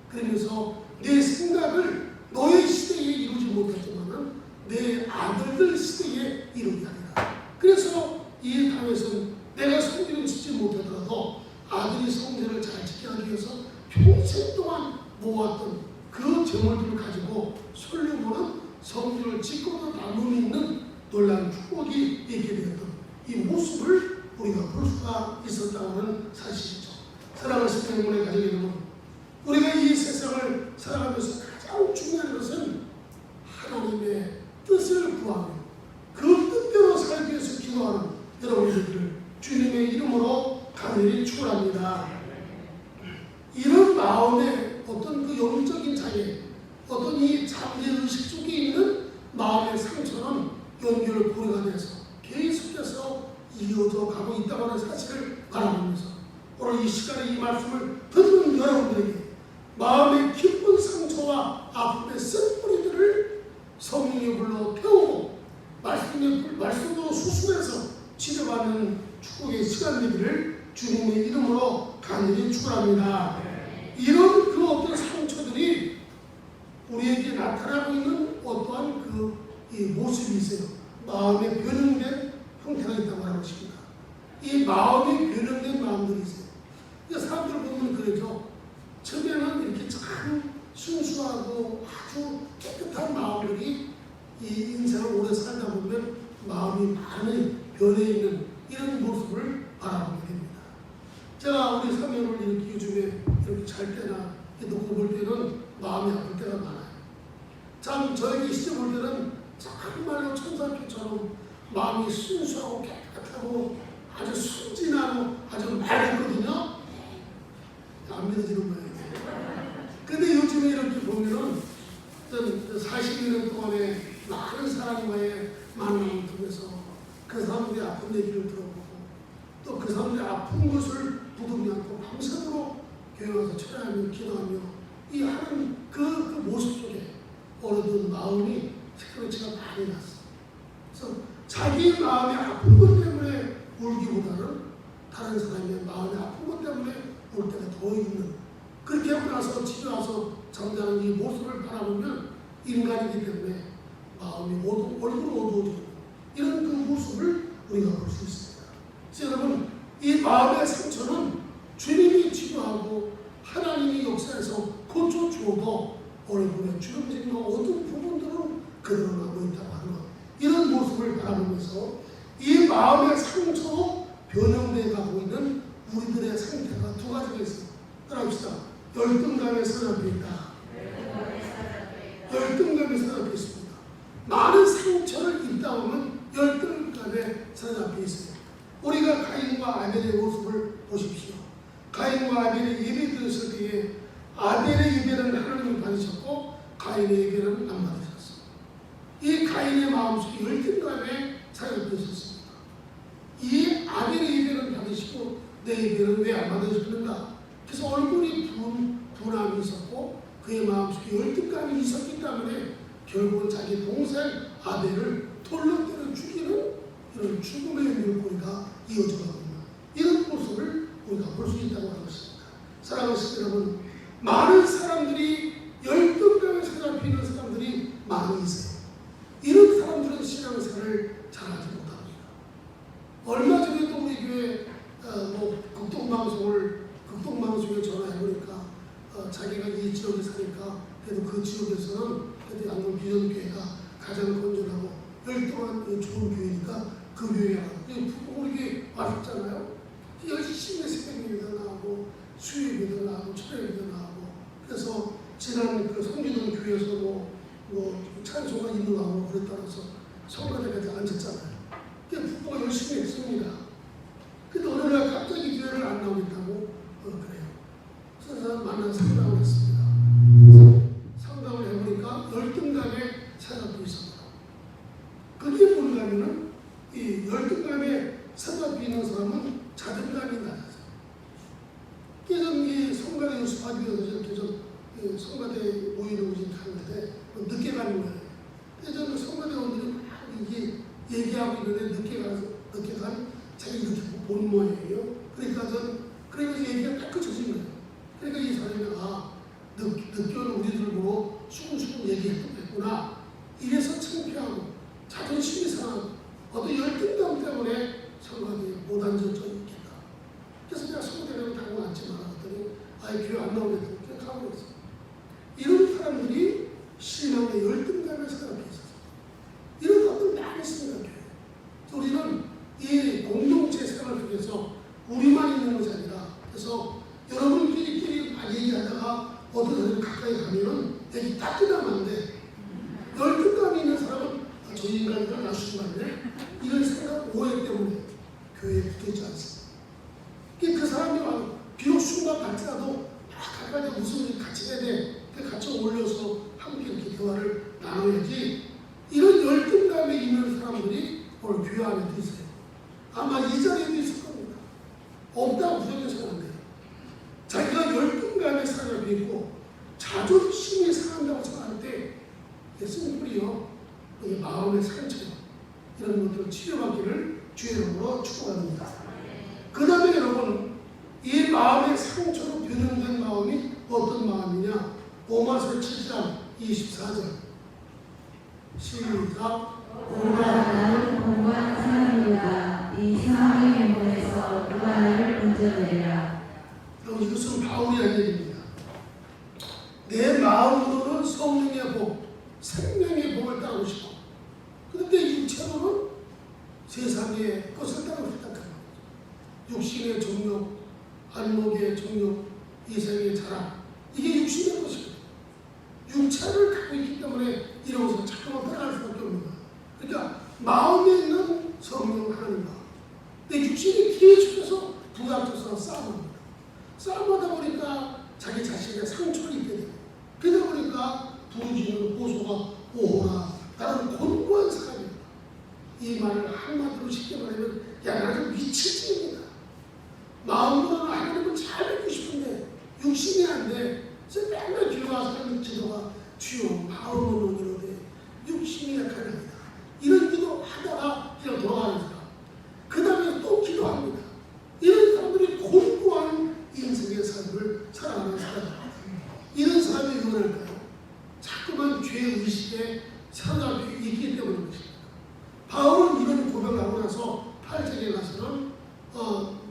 A: 그러면서 내 생각을 너의 시대에 이루지 못했지만은 내 아들들 시대에 이루게 하리라. 그래서 이 다윗은 내가 성전을 짓지 못하더라도 아들이 성전을 잘 짓게 하기 위해서 평생 동안 모았던 그 재물들을 가지고 솔로몬은 성전을 짓고도 남음이 있는 놀라운 축복이 있게 되었던 이 모습을 우리가 볼 수가 있었다는 사실이죠. 사랑하는 성도님의 가족 여러분, 우리가 이 세상을 살아가면서 가장 중요한 것은 하나님의 뜻을 구하며 그 뜻대로 살기 위해서 기도하는 여러분들을 주님의 이름으로 간절히 축원합니다. 이런 마음에 어떤 그 영적인 장애, 어떤 이 잠재의식 속에 있는 마음의 상처는 연결 고리가 돼서 계속해서 이어져 가고 있다고 하는 사실을 바라보면서 오늘 이 시간에 이 말씀을 듣는 여러분들에게 마음의 깊은 상처와 아픔의 쓴뿌리들을 성령의 불로 태우고 말씀으로 수습해서 치료받는 축복의 시간 되기를 주님의 이름으로 간절히 축원합니다. 이런 그 어떤 상처들이 우리에게 나타나고 있는 어떠한 이 모습이 있어요. 마음에 변형된 형태가 있다고 하는 것입니다. 이 마음이 변형된 마음들이 있어요. 사람들 보면 그러죠. 처음에는 이렇게 참 순수하고 아주 깨끗한 마음들이 이 인생을 오래 살다 보면 마음이 많이 변해 있는 이런 모습을 바라보게 됩니다. 제가 우리 사명을 이렇게 요즘에 이렇게 잘 때나 놓고 볼 때는 마음이 아플 때가 많아요. 참 저에게 시점 볼 때는 정말로 천사표처럼 마음이 순수하고 깨끗하고 아주 순진하고 아주 맑거든요. 안 믿어지는 거예요. 근데 요즘에 이렇게 보면은 40년 동안에 많은 사람과의 만남을 통해서 그 사람들의 아픈 얘기를 들어보고 또 그 사람들의 아픈 것을 부둥이 안고 밤새도록 교회 와서 철야하며 기도하며 이 하는 그 모습 속에 어느덧 마음이 스크래치가 많이 났어. 그래서 자기 마음이 아픈 것 때문에 울기보다는 다른 사람의 마음이 아픈 것 때문에 울 때가 더 있는, 그렇게 하고 나서 집에 와서 잠자는 이 모습을 바라보면 인간이기 때문에 마음이 얼굴 어두워지고 이런 그 모습을 우리가 볼 수 있습니다. 그래서 여러분, 이 마음의 상처는 주님이 치료하고 하나님이 역사에서 고쳐주어도 얼굴에 주름진과 어두운 부분들은 그대로 남고 있다고 하는 이런 모습을 바라보면서 이 마음의 상처로 변형되어 가고 있는 우리들의 상태가 두 가지가 있습니다. 따라합시다. 열등감에 사로잡혀 있다. 열등감에 사로잡혀 있습니다. 많은 상처를 입다 보면 열등감에 사로잡혀 있습니다. 우리가 가인과 아벨의 모습을 보십시오. 가인과 아벨의 예배 드렸을 때에 아벨의 예배는 하나님이 받으셨고 가인의 예배는 안 받으셨습니다. 이 가인의 마음속에 열등감에 사로잡혀 있었습니다. 이 아벨의 예배는 받으시고 내 예배는 왜 안 받으셨는가? 그래서 얼굴이 분함이 있었고 그의 마음속에 열등감이 있었기 때문에 결국은 자기 동생 아벨을 돌로 때려 죽이는 이런 죽음의 물꼬리가 이어져가고 있는 이런 모습을 우리가 볼 수 있다고 하는 것입니다. 사랑하시는 여러분, 많은 사람들이 열등감에 사로잡히는 사람들이 많이 있어요. 이런 사람들은 신앙생활을 잘하지 못합니다. 얼마 전에도 우리 교회 극동방송에 전화해보니까 자기가 이 지역에 사니까 그래도 그 지역에서는 그래도 양동 비전교회가 가장 건전하고 열등한 좋은 교회니까 그 교회가 우리 교회 왔었잖아요. 열심히 새벽 예배도 나오고 수요 예배도 나오고 철야 예배도 나오고 그래서 지난 그 성기동 교회에서 뭐 찬송가 인도하고 그에 따라서 성가대까지 앉았잖아요. 부부가 열심히 했습니다. 근데 어느 날 갑자기 교회를 안 나오겠다고 그래요. 그래서 만나서 상담을 했습니다. 상담을 해보니까 열등감에 사로잡혀 있었다. 그게 뭔가면은 이 열등감에 사로잡혀 있는 사람은 자존감이 낮아요. 그래서 이 성가대 연습하기 위해서 이렇게 좀 성가대 모임을 오신 가는데 늦게 가는 거예요. 그래서 저는 성가대원들이 막 이게 얘기하고 있는데 늦게 간 자기 이렇게 본 모양이에요. 그러니까 그러면서 얘기가 딱 그쳐진 거예요. 그러니까 이 사람이 늦게 오는 우리들 보고 수근수근 얘기했구나. 이래서 창피하고 자존심이 상하고 어떤 열등감 때문에 성가대에 못 앉은 적이 있겠다. 그래서 내가 성가대라고 당황 앉지 말았더니 아예 교회 안 나오겠다고 그냥 가버렸어요. 이런 사람들이 신앙의 열등감에 사로잡혀 있었어요. 이런 사람들 많이 있습니다. 우리는 이 공동체 생활 속에서 우리만 있는 것이 아니라 그래서 여러분끼리 막 얘기하다가 어떤 사람이 가까이 가면은 얘기 딱 끝나면 안 돼. 열등감이 있는 사람은 저 인간이랑 나수가 있네. 이런 생각 오해 때문에 교회에 붙어있지 않습니다. 그 사람이 와도 비록 순간 같지라도 가까이 무슨 일이 같이 해야 돼. 같이 올려서 함께 이렇게 대화를 나눠야지. 이런 열등감에 있는 사람들이 오늘 교회 안에도 있어요. 아마 이 자리에도 있을 겁니다. 없다고 부정해서는 안 돼요. 자기가 열등감에 사로잡혀 있고 자존심이 상한다고 생각할 때 예수님이요 마음의 상처 이런 것들을 치료받기를 주의 이름으로 축복합니다. 그 다음에 여러분, 이 마음의 상처로 변형된 마음이 어떤 마음이냐? 로마서 7장 24절 시작.
B: 나는 공부한 사람이다. 이 사람의 몸에서 누가 나를 건져내리라.
A: 이것은 바울이 한 얘기입니다. 내 마음으로는 성령의 복, 생명의 복을 따르고 싶어. 그런데 육체로는 세상의 것을 따르고 싶다. 육신의 정욕, 안목의 정욕, 이생의 자랑, 이게 육신의 것입니다. 육체를 갖고 있기 때문에 이러고서 자꾸만 따라갈 수밖에 없는 거예요. 그러니까 마음에 있는 성령 하나님과 내 육신이 계속해서 부닥쳐서 싸움합니다. 싸움하다 보니까 자기 자신의 상처를 입게 돼요. 그러다 보니까 부르짖는 호소가 오호라 나는 곤고한 사람이다. 야, 나는 미치지입니다. 마음으로는 하나님을 잘 뵙고 싶은데 육신이 안 돼. 그래서 맨날 기도하서 하는 기도가 주여 마음은 이러되 육신이 약하나이다. 이런 기도 하다가 그냥 돌아가는 사람. 그 다음에 또 기도합니다. 이런 사람들이 공고한 인생의 삶을 살아가는 사람입니다. 이런 사람이 왜 그럴까요? 자꾸만 죄의식에 사로잡혀 있기 때문인 것입니다. 바울은 이런 고백을 하고 나서 8장에 가서는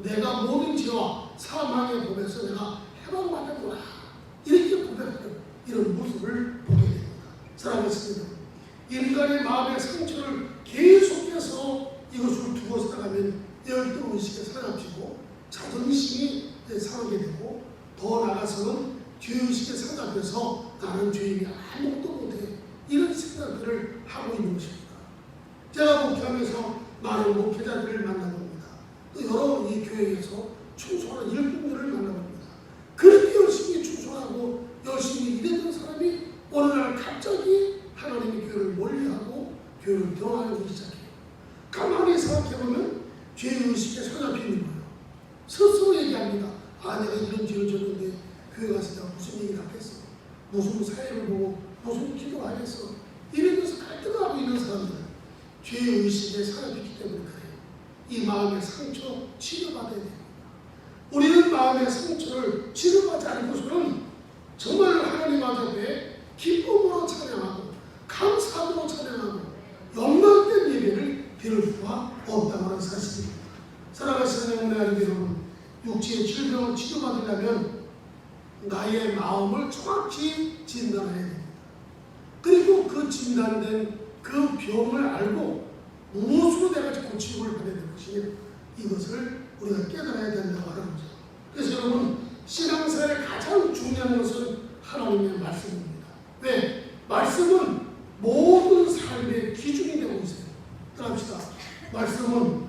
A: 내가 모든 죄와 사망의 법에서 내가 해방받았구나 이렇게 고백하는 이런 모습을 보게 됩니다. 사랑하는 인간의 마음의 상처를 계속해서 이것을 두고 살아가면 열등의식에 사로잡히고 자존심이 상하게 되고 더 나아가서는 죄의식에 사로잡혀서 나는 죄인이 아무것도 못해 이런 생각들을 하고 있는 것입니다. 제가 목회하면서 많은 목회자들을 만나봅니다. 또 여러 이 교회에서 충성하는 일꾼들을 만나봅니다. 그렇게 열심히 충성하고 열심히 일했던 사람이 어느 날 갑자기 하나님의 교회를 멀리하고 교회를 경험하기 시작해요. 가만히 생각해보면 죄의식에 사로잡히는 거예요. 스스로 얘기합니다. 아, 내가 이런 죄를 졌는데 교회 가서 내가 무슨 얘기를 하겠어? 무슨 사회를 보고 무슨 기도를 하겠어? 이러면서 갈등하고 있는 사람들은 죄의식에 사로잡히기 때문에 그래요. 이 마음의 상처 치료받아야 됩니다. 우리는 마음의 상처를 치료받지 않고서는 정말 하나님 앞에 기쁨으로 찬양하고 감사함으로 찬양하고 영광된 예배를 드릴 수가 없다는 하는 사실입니다. 사랑하시는 하나님 여러분, 육체의 질병을 치료받으려면 나의 마음을 정확히 진단해야 됩니다. 그리고 그 진단된 그 병을 알고 무엇으로 내가 고침을 받아야 될 것이냐 이것을 우리가 깨달아야 된다고 하는 거죠. 그래서 여러분 신앙생활의 가장 중요한 것은 하나님의 말씀입니다. 왜? 말씀은 모든 삶의 기준이 되고 있어요. 따라합시다. 말씀은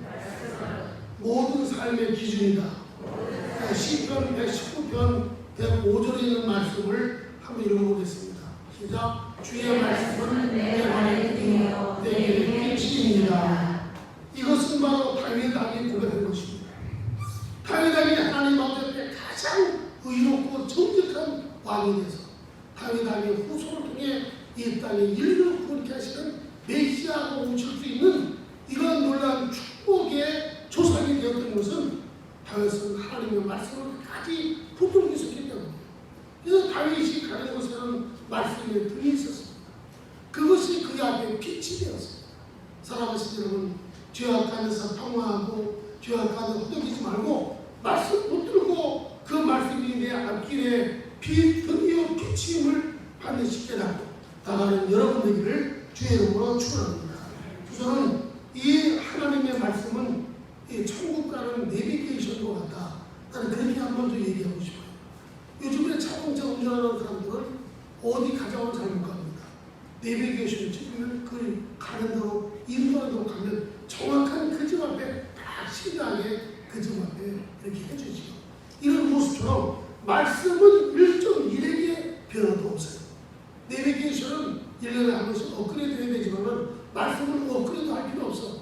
A: 모든 삶의 기준이다. 시편 119편 105절에 있는 말씀을 한번 읽어보겠습니다. 시작. 주의 말씀은 내 발의 등이요 내 길입니다. 이것은 바로 다윗 왕이 고백한 것입니다. 다윗 왕이 하나님 앞에 가장 의롭고 정직한 왕이 돼서 다윗 왕의 후손을 통해 이 땅에 인류를 구원케 하시는 메시아가 오실 수 있는 이러한 놀라운 축복의 조상이 되었던 것은 다윗은 하나님의 말씀을 끝까지 붙들고 있었기 때문이에요. 그래서 다윗이 가는 곳에는 말씀의 등이 있었습니다. 그것이 그 앞에 빛이 되었습니다. 사랑하시는 여러분, 죄악 가운데서 평화하고 죄악 가운데 허덕이지 말고 말씀 붙들고 그 말씀이 내 앞길에 등이요 빛임을 반드시 깨닫고 나가는 여러분 되기를 주의 이름으로 축원합니다. 저는 이 하나님의 말씀은 이 천국 가는 내비게이션과 같다. 나는 그렇게 한 번 더 얘기하고 싶어요. 요즘에 자동차 운전하는 사람들은 어디 가자고 잘 못 갑니다. 내비게이션을 찍으면 그 가는 대로 인도하는 대로 가면 정확한 그 집 앞에 딱 신나게 그 집 앞에 이렇게 해주죠. 이런 모습처럼 말씀은 일정 일에게 변화도 없어요. 내비게이션은 1년에 한 번씩 업그레이드 해야 되지만 말씀은 업그레이드 할 필요 없어.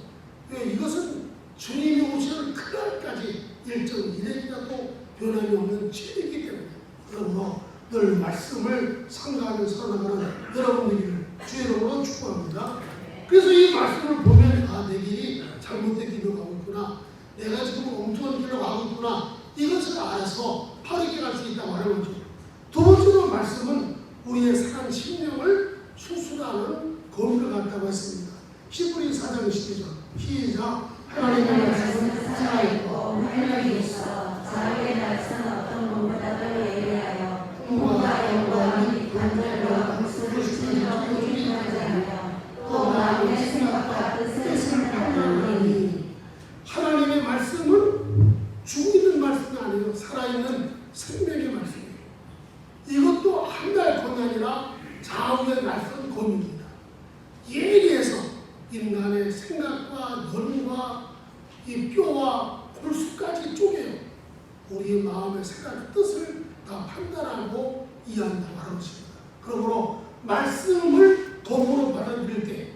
A: 왜? 이것은 주님이 오시는 그날까지 일정 일에라도 변함이 없는 진리이기 때문에 그러므로 늘 말씀을 상가하며 살아나가는 여러분들을 주의 이름으로 축복합니다. 그래서 이 말씀을 보면 아, 내 길이 잘못된 길로 가고 있구나. 내가 지금 엉뚱한 길로 가고 있구나. 이것을 알아서 바르게 갈 수 있다고 하는 거죠. 두 번째로 말씀은 우리의 사랑 심령을 수술하는 검을 갖다고 했습니다. 히브리 4장 12절 시작.
B: 하나님의 말씀은 살아있고 활력이 있어 자유의 날선 어떤 몸보다도 예리하여 공과 영광이 관절과 국수를 찔러 부딪히지 않으며 또 마음의 생각과 뜻을 심판하느니.
A: 하나님의 말씀은 죽이는 말씀이 아니고 살아있는 생명의 말씀이에요. 이것도 한 달 권한이라 좌우의 날선 검입니다. 예리해서 인간의 생각과 연과 이 뼈와 골수까지 쪼개요. 우리의 마음의 생각, 뜻을 다 판단하고 이해한다고 하는 것입니다. 그러므로 말씀을 도구로 받아들일 때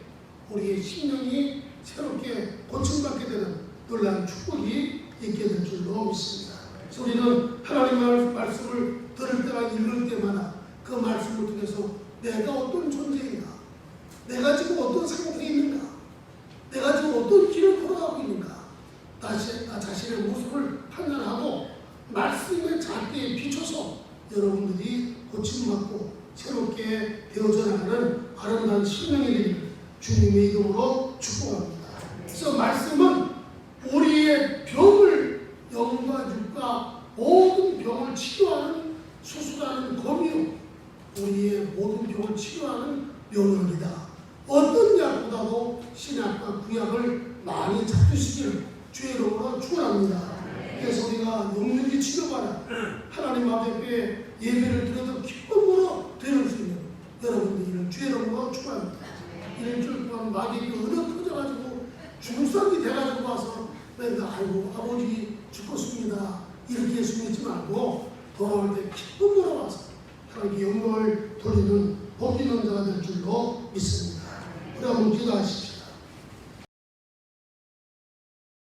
A: 우리의 심령이 새롭게 고침받게 되는 놀라운 그래서 우리는 하나님의 말씀을 들을 때나 읽을 때마다 그 말씀을 통해서 내가 어떤 존재인가, 내가 지금 어떤 상태에 있는가, 내가 지금 어떤 길을 걸어가고 있는가, 다시 나 자신의 모습을 판단하고 말씀의 잣대에 비춰서 여러분들이 고침받고 새롭게 되어져 나가는 아름다운 sinh命이 되기를 주님의 이름으로 축복합니다. 그래서 말씀은 우리의 병을, 영과 육과 모든 병을 치료하는 수술하는 검이요, 우리의 모든 병을 치료하는 명령이다. 어떤 약보다도 신약과 구약을 많이 잡수시기를 주의 이름으로 축원합니다. 그래서 우리가 영육이 치료받아 하나님 앞에 예배를 드려도 기쁨으로 드릴 수 있는 여러분들을 주의 이름으로 축원합니다. 일주일 동안 마귀에게 은혜 터져가지고 중상이 돼가지고 와서 내가 아이고 아버지 죽었습니다 이렇게 숨기지 말고 돌아올 때 기쁨으로 와서 하나님께 영광을 돌리는 복 있는 자가 될 줄로 믿습니다. 우리 한번 기도하시죠.